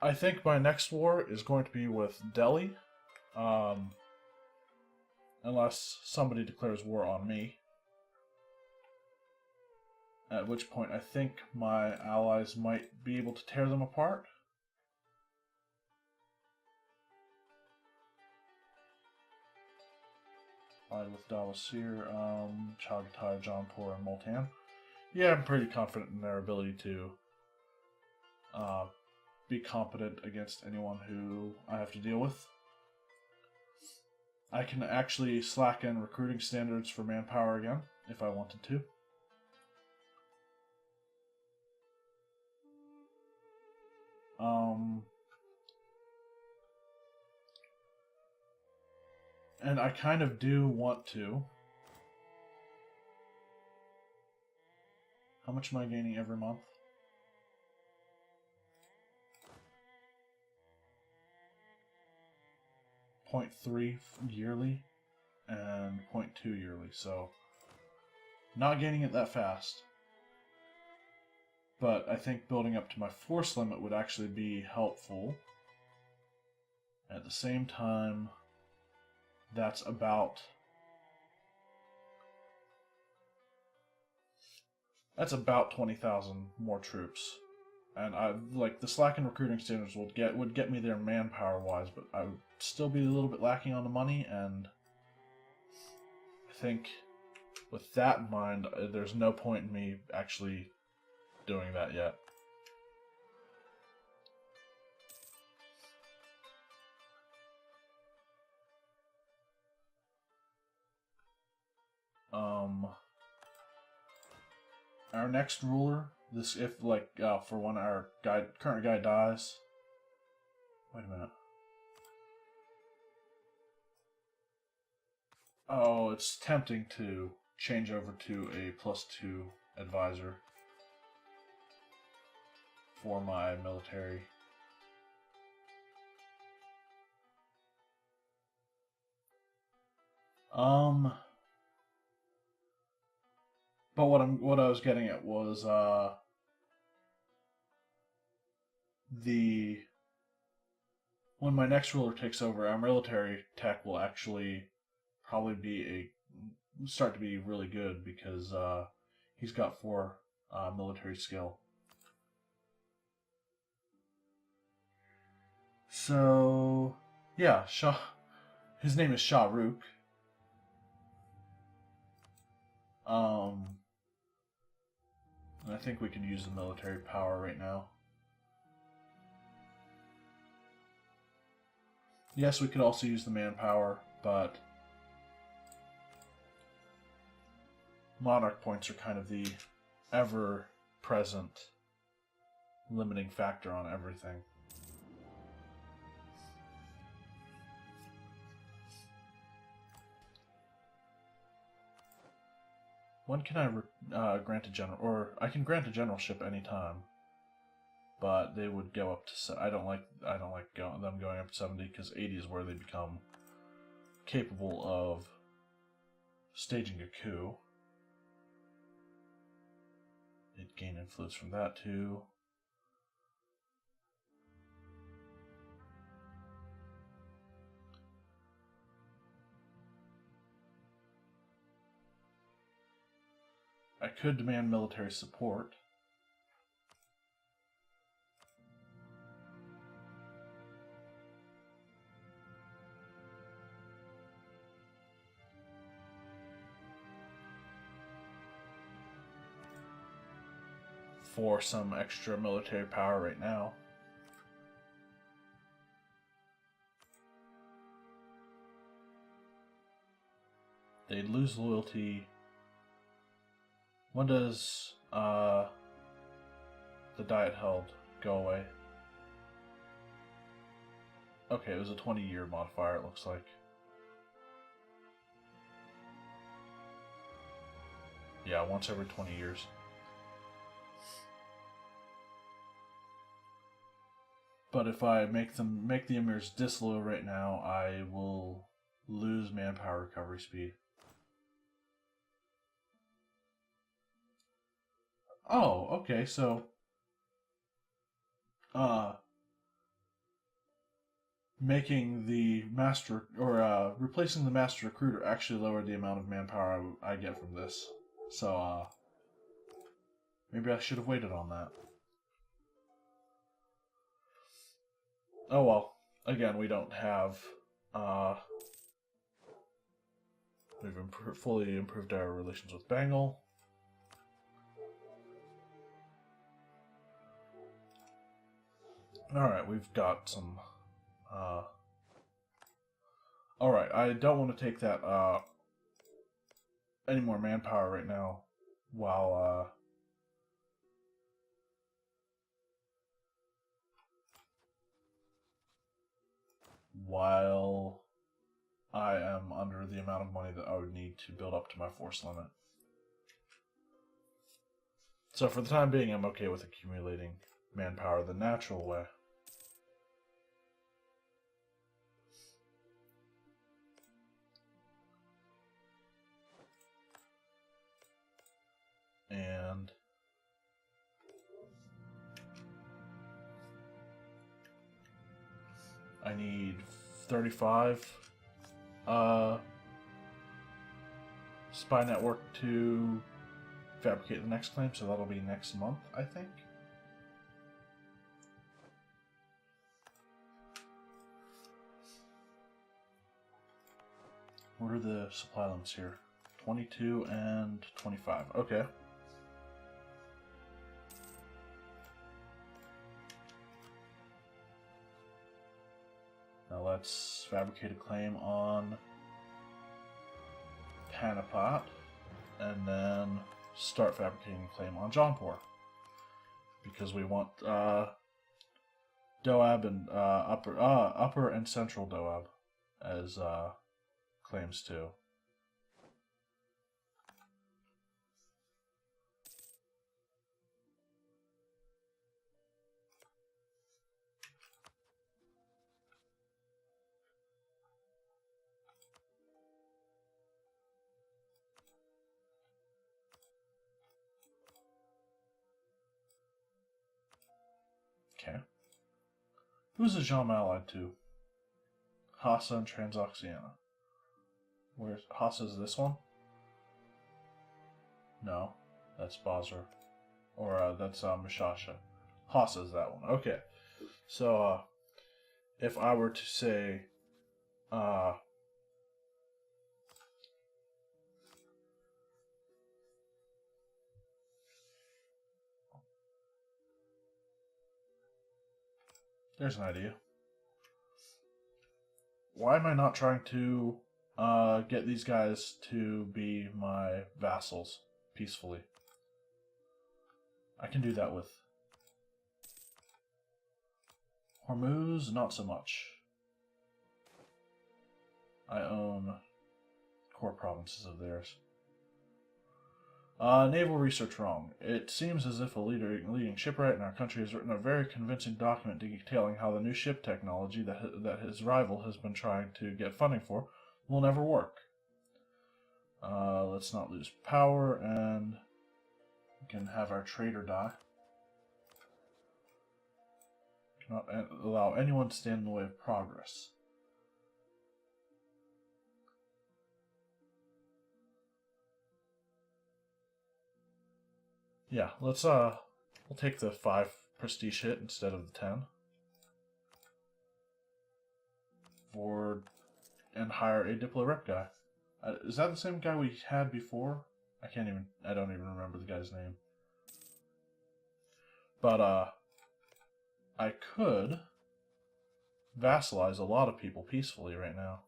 I think my next war is going to be with Delhi, um, unless somebody declares war on me. At which point I think my allies might be able to tear them apart. Allied with Dawasir, Chagatai, Jaunpur, and Multan. Yeah, I'm pretty confident in their ability to uh, be competent against anyone who I have to deal with. I can actually slacken recruiting standards for manpower again, if I wanted to. And I kind of do want to. How much am I gaining every month? 0.3 yearly and 0.2 yearly, so not gaining it that fast. But I think building up to my force limit would actually be helpful. At the same time, that's about 20,000 more troops. And I like the slack in recruiting standards would get me there manpower wise, but I would still be a little bit lacking on the money, and I think with that in mind, there's no point in me actually doing that yet. Our next ruler, this if like for when our current guy dies. Wait a minute. Oh, it's tempting to change over to a +2 advisor for my military. But what I was getting at was the when my next ruler takes over, our military tech will actually probably start to be really good because he's got 4 military skill. So yeah, his name is Shah Rukh. And I think we can use the military power right now. Yes, we could also use the manpower, but monarch points are kind of the ever-present limiting factor on everything. When can I grant a general? Or I can grant a generalship anytime, but they would go up to. I don't like them going up to 70 because 80 is where they become capable of staging a coup. They'd gain influence from that too. I could demand military support. For some extra military power right now. They'd lose loyalty. When does the diet held go away? Okay, it was a 20-year modifier, it looks like. Yeah, once every 20 years. But if I make the emirs disloyal right now, I will lose manpower recovery speed. Oh, okay, so making the master, or replacing the master recruiter actually lowered the amount of manpower I get from this. So, maybe I should have waited on that. Oh well. Again, we don't have, we've fully improved our relations with Bengal. Alright, we've got some, alright, I don't want to take that, any more manpower right now, while, I am under the amount of money that I would need to build up to my force limit. So for the time being, I'm okay with accumulating manpower the natural way. And I need 35 spy network to fabricate the next claim, so that'll be next month, I think. What are the supply limits here? 22 and 25. Okay. Now let's fabricate a claim on Panipat, and then start fabricating a claim on Jaunpur, because we want Doab and upper and central Doab as claims too. Okay. Who's the Jam allied to? Hassa and Transoxiana. Where's Hassa's this one? No, that's Basra. Or that's Mishasha. Hassa's that one. Okay. So if I were to say there's an idea. Why am I not trying to get these guys to be my vassals peacefully? I can do that with Hormuz, not so much. I own core provinces of theirs. Naval research wrong. It seems as if a leading shipwright in our country has written a very convincing document detailing how the new ship technology that his rival has been trying to get funding for will never work. Let's not lose power, and we can have our trader die. Cannot allow anyone to stand in the way of progress. Yeah, let's we'll take the 5 prestige hit instead of the 10. And hire a Diplo rep guy. Is that the same guy we had before? I don't even remember the guy's name. But I could vassalize a lot of people peacefully right now.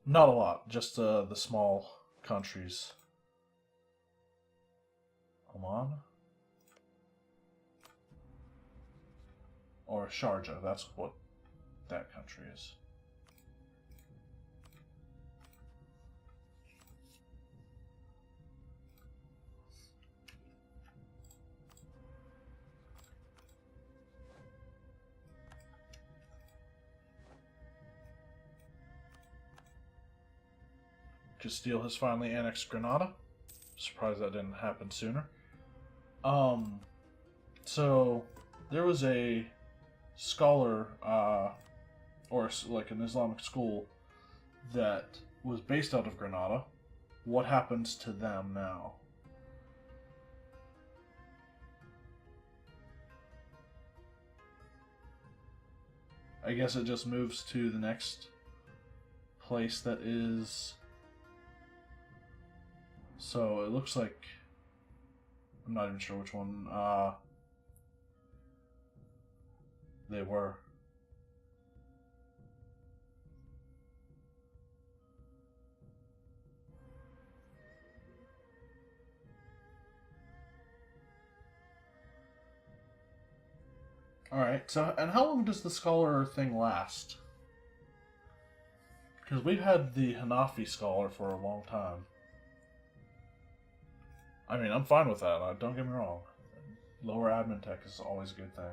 Not a lot, just the small countries. Oman? Or Sharjah, that's what that country is. Castile has finally annexed Granada. Surprised that didn't happen sooner. So there was a scholar, or like an Islamic school, that was based out of Granada. What happens to them now? I guess it just moves to the next place that is... So it looks like... I'm not even sure which one they were. Alright, so, and how long does the scholar thing last? Because we've had the Hanafi scholar for a long time. I mean, I'm fine with that, don't get me wrong. Lower admin tech is always a good thing.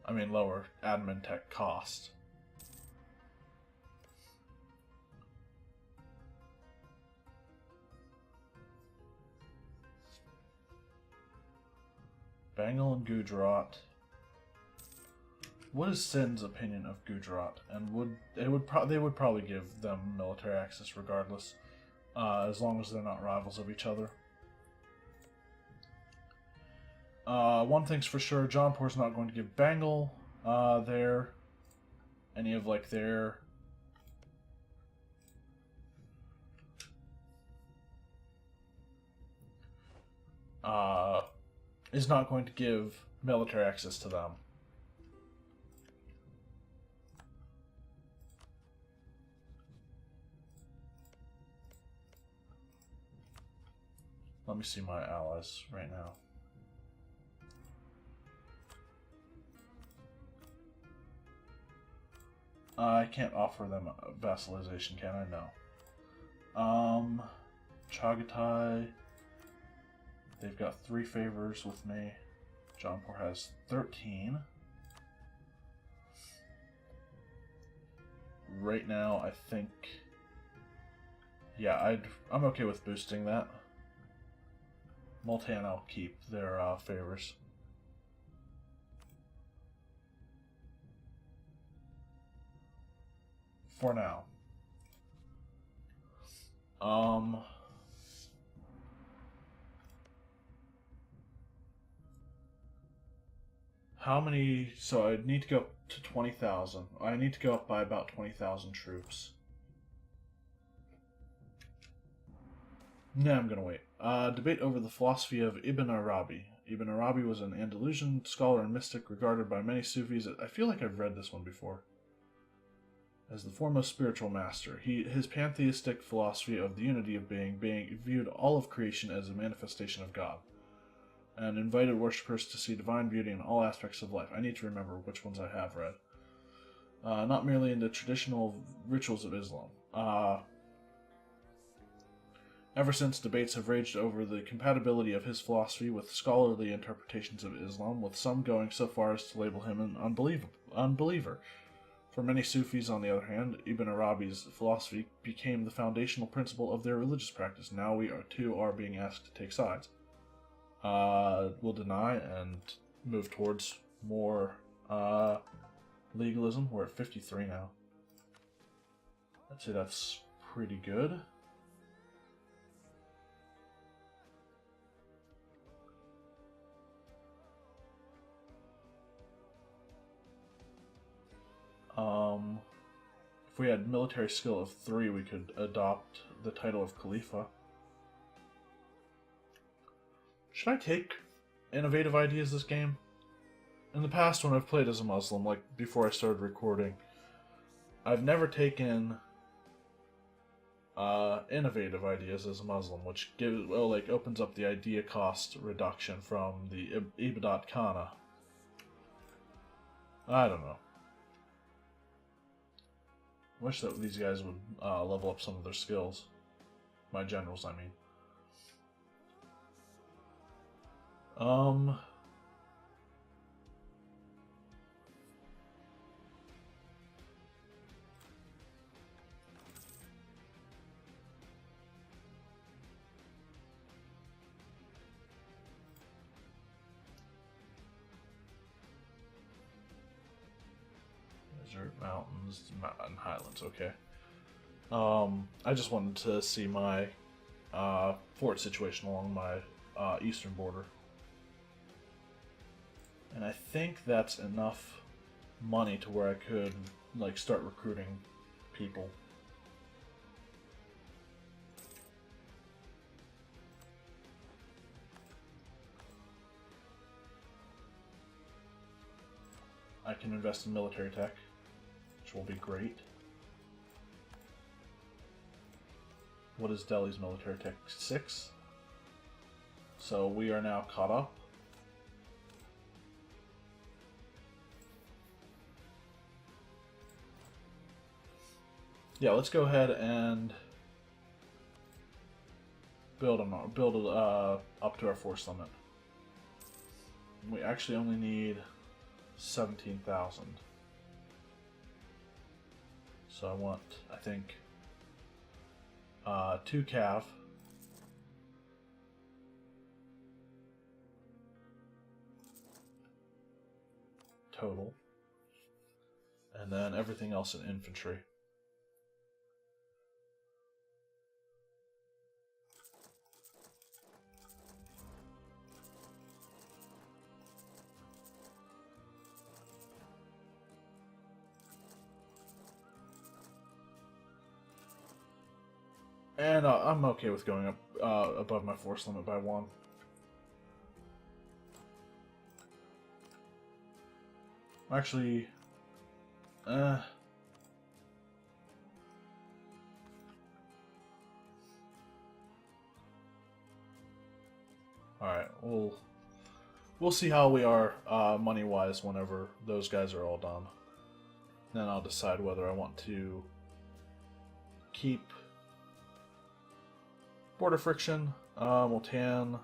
I mean, lower admin tech cost. Bengal and Gujarat. What is Sin's opinion of Gujarat? And they would probably give them military access regardless, as long as they're not rivals of each other. One thing's for sure, Jaunpur's not going to give Bengal any of like their is not going to give military access to them. Let me see my allies right now. I can't offer them vassalization, can I? No. Chagatai. They've got 3 favors with me. Jaunpur has 13. Right now, I think... Yeah, I'm okay with boosting that. Multan, I'll keep their favors. For now. How many... So I need to go up to 20,000. I need to go up by about 20,000 troops. No, I'm gonna wait. Debate over the philosophy of Ibn Arabi. Ibn Arabi was an Andalusian scholar and mystic regarded by many Sufis. I feel like I've read this one before. As the foremost spiritual master. His pantheistic philosophy of the unity of being viewed all of creation as a manifestation of God, and invited worshippers to see divine beauty in all aspects of life. I need to remember which ones I have read. Not merely in the traditional rituals of Islam. Ever since, debates have raged over the compatibility of his philosophy with scholarly interpretations of Islam, with some going so far as to label him an unbeliever. For many Sufis, on the other hand, Ibn Arabi's philosophy became the foundational principle of their religious practice. Now we are being asked to take sides. We'll deny and move towards more legalism. We're at 53 now. I'd say that's pretty good. If we had military skill of 3, we could adopt the title of Khalifa. Should I take innovative ideas this game? In the past, when I've played as a Muslim, like before I started recording, I've never taken innovative ideas as a Muslim, which opens up the idea cost reduction from the Ibadat Khana. I don't know. Wish that these guys would level up some of their skills. My generals, I mean. mountains, and highlands. Okay. I just wanted to see my fort situation along my eastern border, and I think that's enough money to where I could like start recruiting people. I can invest in military tech, which will be great. What is Delhi's military tech? 6. So we are now caught up. Yeah, let's go ahead and build up to our force limit. We actually only need 17,000. So I want, I think, 2 cav. Total. And then everything else in infantry. And I'm okay with going up above my force limit by 1. Actually, alright, we'll see how we are money-wise whenever those guys are all done. Then I'll decide whether I want to keep border friction. Multan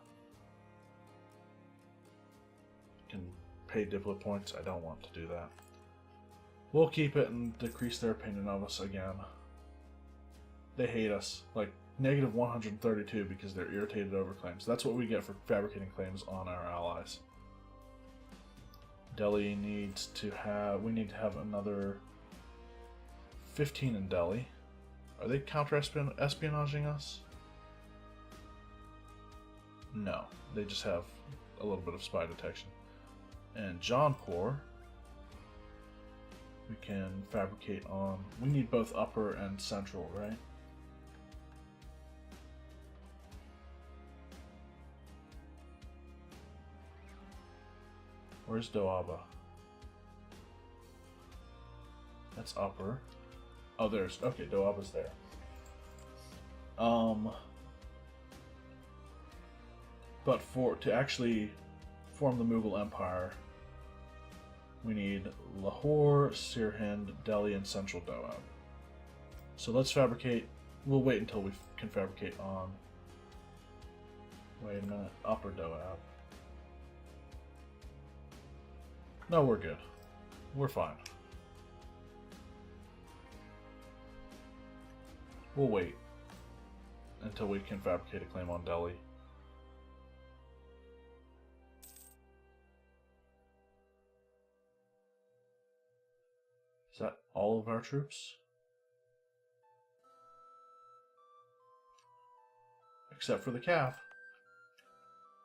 can pay diplomat points. I don't want to do that. We'll keep it and decrease their opinion of us again. They hate us. Like, negative 132 because they're irritated over claims. That's what we get for fabricating claims on our allies. Delhi needs to have... We need to have another 15 in Delhi. Are they counter-espionaging us? No. They just have a little bit of spy detection. And Jaunpur, we can fabricate on... We need both upper and central, right? Where's Doaba? That's upper. Oh, there's... Okay, Doaba's there. But to actually form the Mughal Empire, we need Lahore, Sirhind, Delhi, and Central Doab. So let's fabricate... We'll wait until we can fabricate on... Wait a minute. Upper Doab. No, we're good. We're fine. We'll wait until we can fabricate a claim on Delhi. Is that all of our troops? Except for the calf.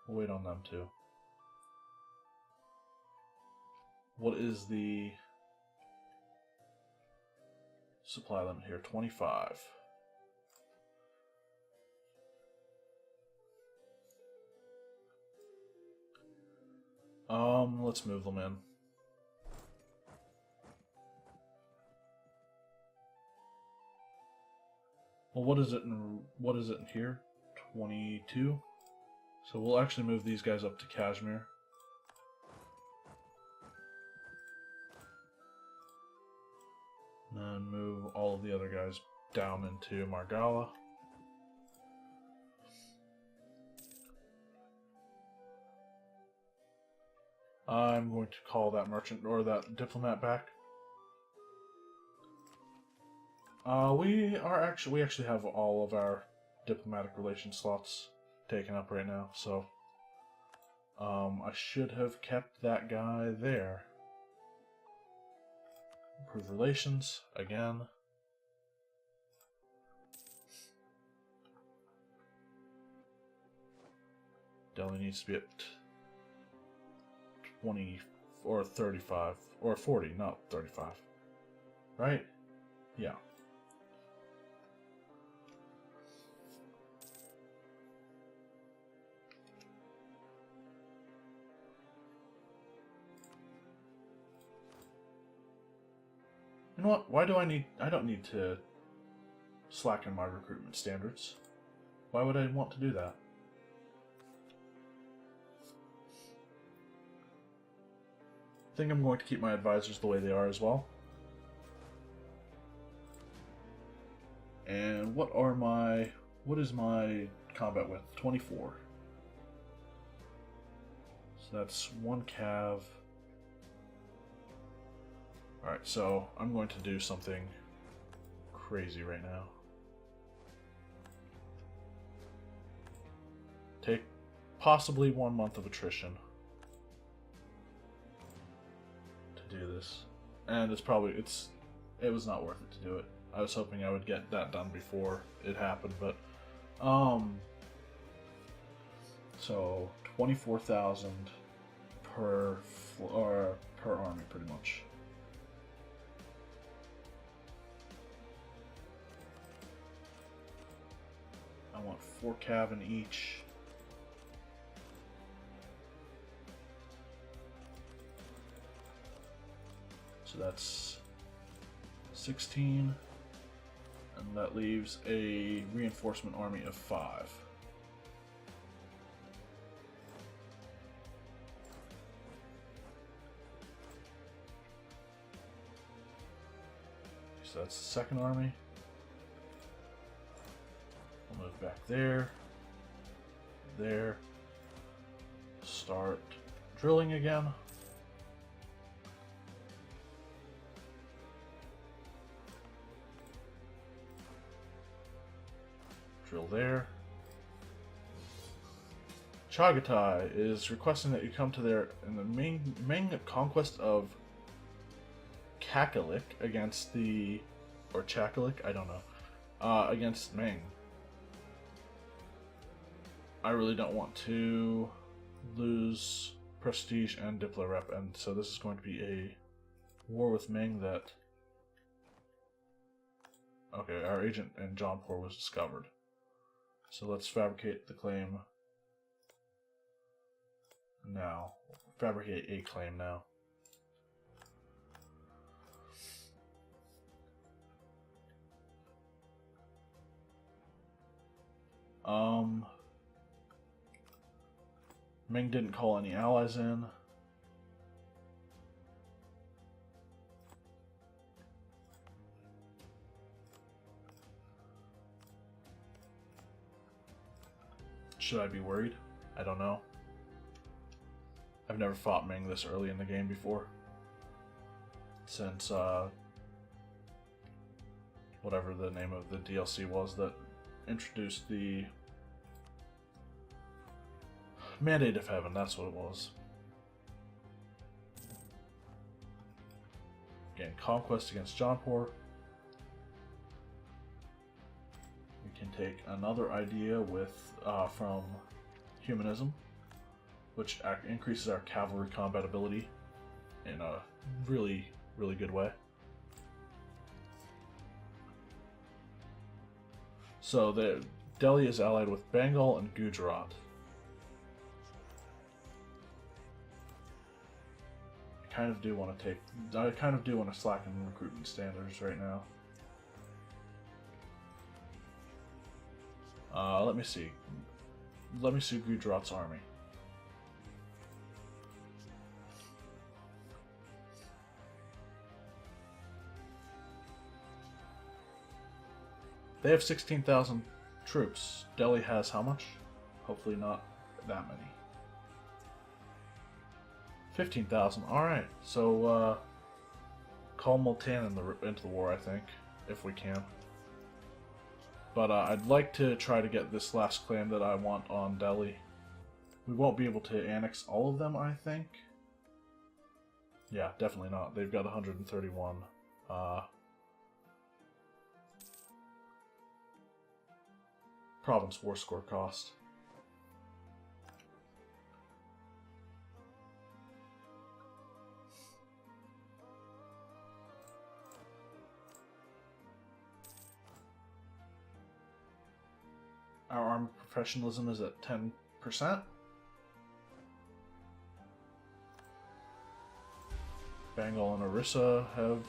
We'll wait on them too. What is the supply limit here? 25. Let's move them in. Well, what is it in here? 22. So we'll actually move these guys up to Kashmir. And then move all of the other guys down into Margala. I'm going to call that merchant or that diplomat back. We actually have all of our diplomatic relations slots taken up right now, so I should have kept that guy there. Improve relations, again. Delhi needs to be at 20 or 35 or 40, not 35. Right? Yeah. You know what? Why do I don't need to slacken my recruitment standards. Why would I want to do that? I think I'm going to keep my advisors the way they are as well. And what is my combat width? 24. So that's 1 cav. Alright, so I'm going to do something crazy right now. Take possibly 1 month of attrition to do this. And it was not worth it to do it. I was hoping I would get that done before it happened, but so 24,000 per army pretty much. I want 4 cav in each. So that's 16. And that leaves a reinforcement army of 5. So that's the second army. I'll move back there. There. Start drilling again. Drill there. Chagatai is requesting that you come to their in the main conquest of Kakalik against the Chakalik, I don't know, against Ming. I really don't want to lose prestige and Diplo rep, and so this is going to be a war with Ming that. Okay, our agent in Jaunpur was discovered. So let's fabricate the claim now. Fabricate a claim now. Ming didn't call any allies in. Should I be worried? I don't know. I've never fought Ming this early in the game before. Since, whatever the name of the DLC was that introduced the Mandate of Heaven, that's what it was. Again, conquest against Jaunpur. We can take another idea with from Humanism, which increases our cavalry combat ability in a really, really good way. So Delhi is allied with Bengal and Gujarat. I kind of do want to slacken recruitment standards right now. Let me see. Let me see Gujarat's army. They have 16,000 troops. Delhi has how much? Hopefully not that many. 15,000. Alright, so call Multan into the war, I think, if we can. But I'd like to try to get this last claim that I want on Delhi. We won't be able to annex all of them, I think. Yeah, definitely not. They've got 131 province war score cost. Our army professionalism is at 10%. Bengal and Orissa have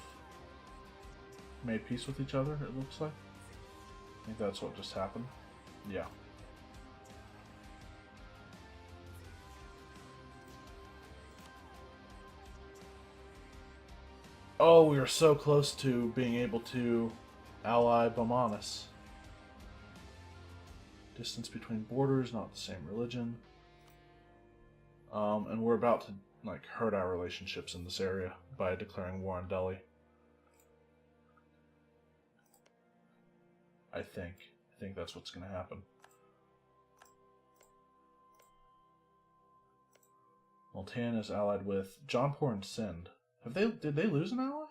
made peace with each other, it looks like. I think that's what just happened. Yeah. Oh, we were so close to being able to ally Baumanis. Distance between borders, not the same religion. And we're about to like hurt our relationships in this area by declaring war on Delhi. I think that's what's going to happen. Multan is allied with Jaunpur and Sindh. Did they lose an ally?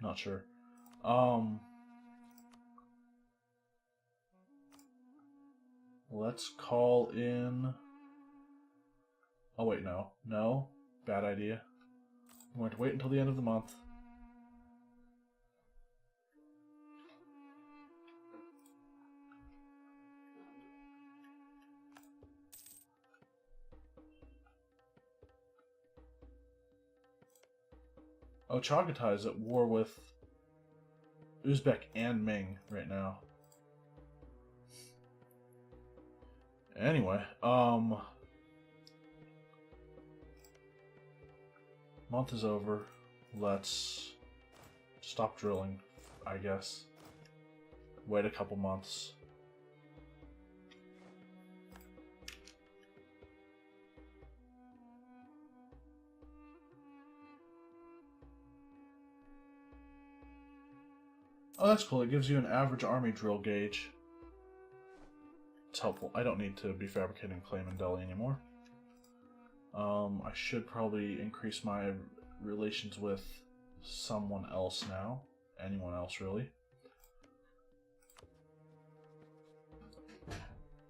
Not sure. Let's call in. Oh wait, no, bad idea. I'm going to wait until the end of the month. Oh, Chagatai is at war with Uzbek and Ming right now. Anyway, month is over. Let's stop drilling, I guess. Wait a couple months. Oh, that's cool. It gives you an average army drill gauge. It's helpful. I don't need to be fabricating claim in Delhi anymore. I should probably increase my relations with someone else now. Anyone else, really.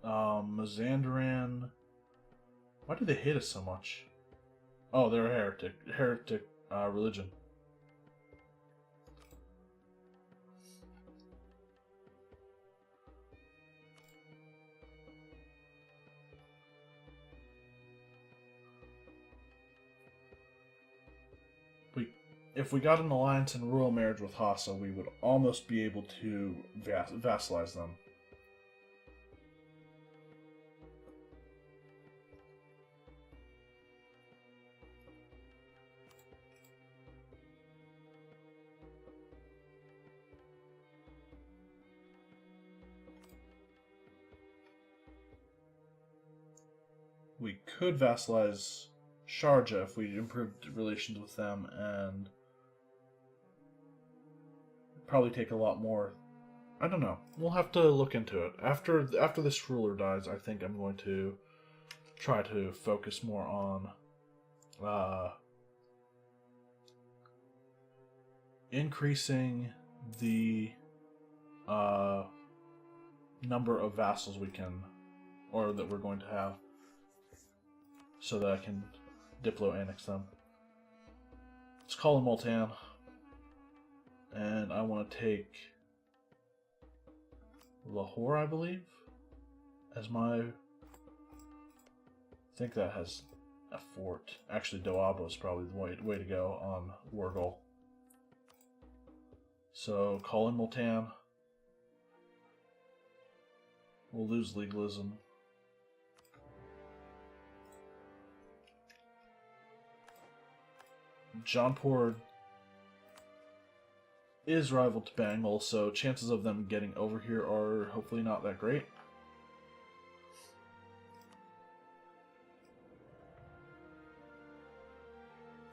Mazandaran. Why do they hate us so much? Oh, they're a heretic. Heretic religion. If we got an alliance and royal marriage with Hassa, we would almost be able to vassalize them. We could vassalize Sharjah if we improved relations with them, and probably take a lot more. I don't know. We'll have to look into it. After this ruler dies, I think I'm going to try to focus more on increasing the number of vassals we can, or that we're going to have, so that I can diplo-annex them. Let's call in Multan. And I want to take Lahore, I believe, as my... I think that has a fort. Actually, Doaba is probably the way to go on war goal. So, call in Multan. We'll lose legalism. Jaunpur is rival to Bengal, so chances of them getting over here are hopefully not that great.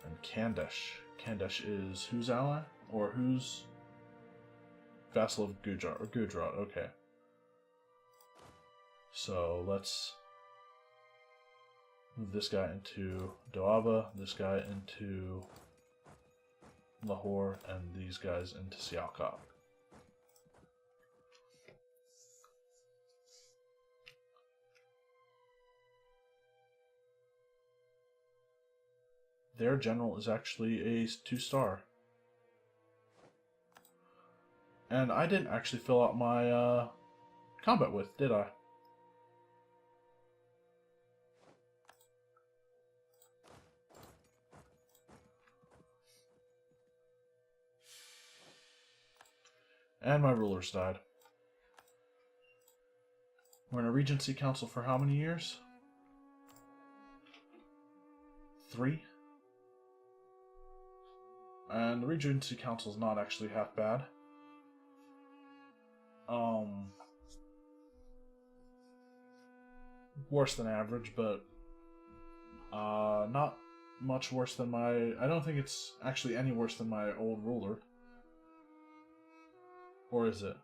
And Khandesh. Khandesh is whose ally? Or whose vassal of Gujarat? Okay. So let's move this guy into Doaba, this guy into Lahore and these guys into Sialkot. Their general is actually a 2-star. And I didn't actually fill out my combat width, did I? And my rulers died. We're in a Regency Council for how many years? 3? And the Regency Council is not actually half bad. Worse than average, but not much worse than my... I don't think it's actually any worse than my old ruler. Or is it?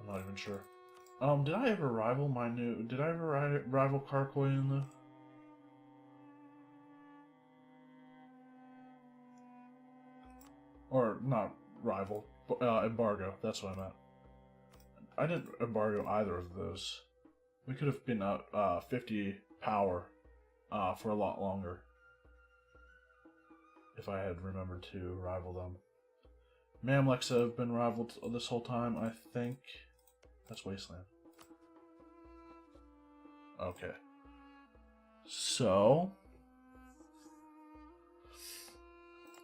I'm not even sure. Did I ever rival my new... Did I ever rival Karkoi in the... Or, not rival, embargo, that's what I meant. I didn't embargo either of those. We could have been at 50 power for a lot longer. If I had remembered to rival them. Mamluks have been rivaled this whole time, I think. That's Wasteland. Okay. So...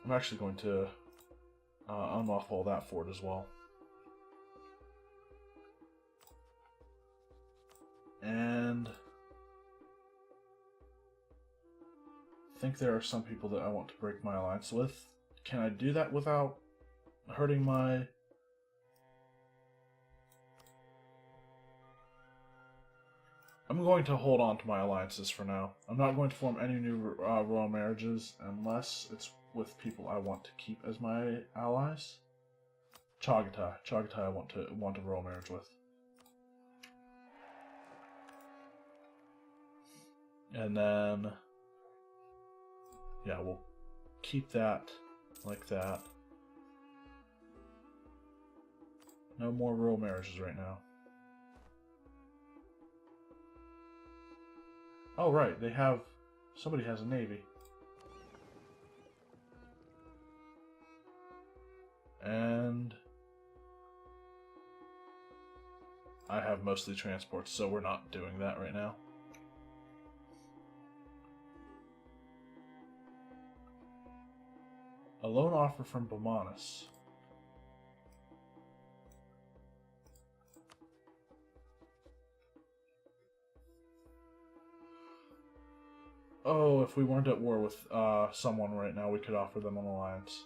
I'm actually going to unmothball that fort as well. And... I think there are some people that I want to break my alliance with. Can I do that without hurting my... I'm going to hold on to my alliances for now. I'm not going to form any new royal marriages unless it's with people I want to keep as my allies. Chagatai. Chagatai I want a royal marriage with. And then... yeah, we'll keep that like that. No more royal marriages right now. Oh, right, they have... somebody has a navy. And... I have mostly transports, so we're not doing that right now. A loan offer from Bomanis. Oh, if we weren't at war with someone right now, we could offer them an alliance.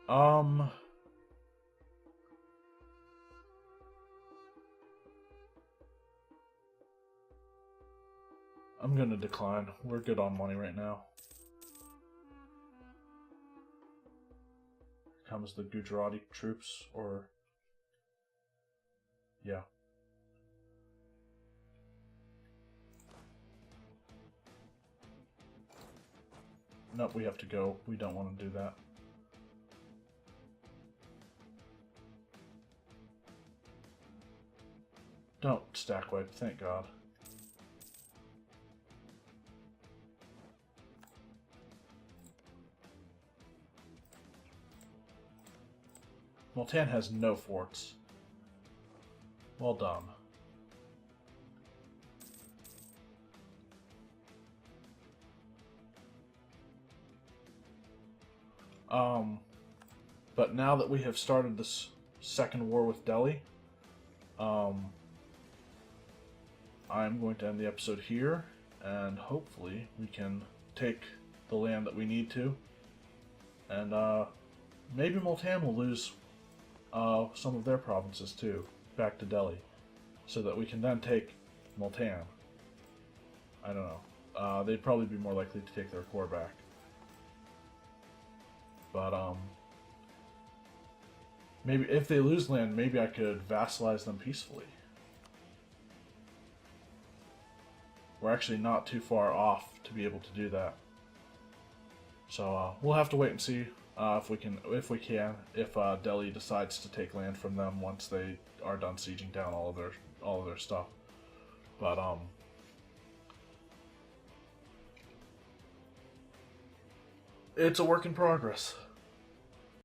I'm gonna decline. We're good on money right now. Here comes the Gujarati troops, or... yeah. Nope, we have to go. We don't want to do that. Don't stack wipe, thank God. Multan has no forts. Well done. But now that we have started this second war with Delhi, I'm going to end the episode here, and hopefully we can take the land that we need to, and maybe Multan will lose some of their provinces too, back to Delhi, so that we can then take Multan. I don't know. They'd probably be more likely to take their core back. But, maybe if they lose land, maybe I could vassalize them peacefully. We're actually not too far off to be able to do that. So we'll have to wait and see if Delhi decides to take land from them once they are done sieging down all of their stuff. But it's a work in progress.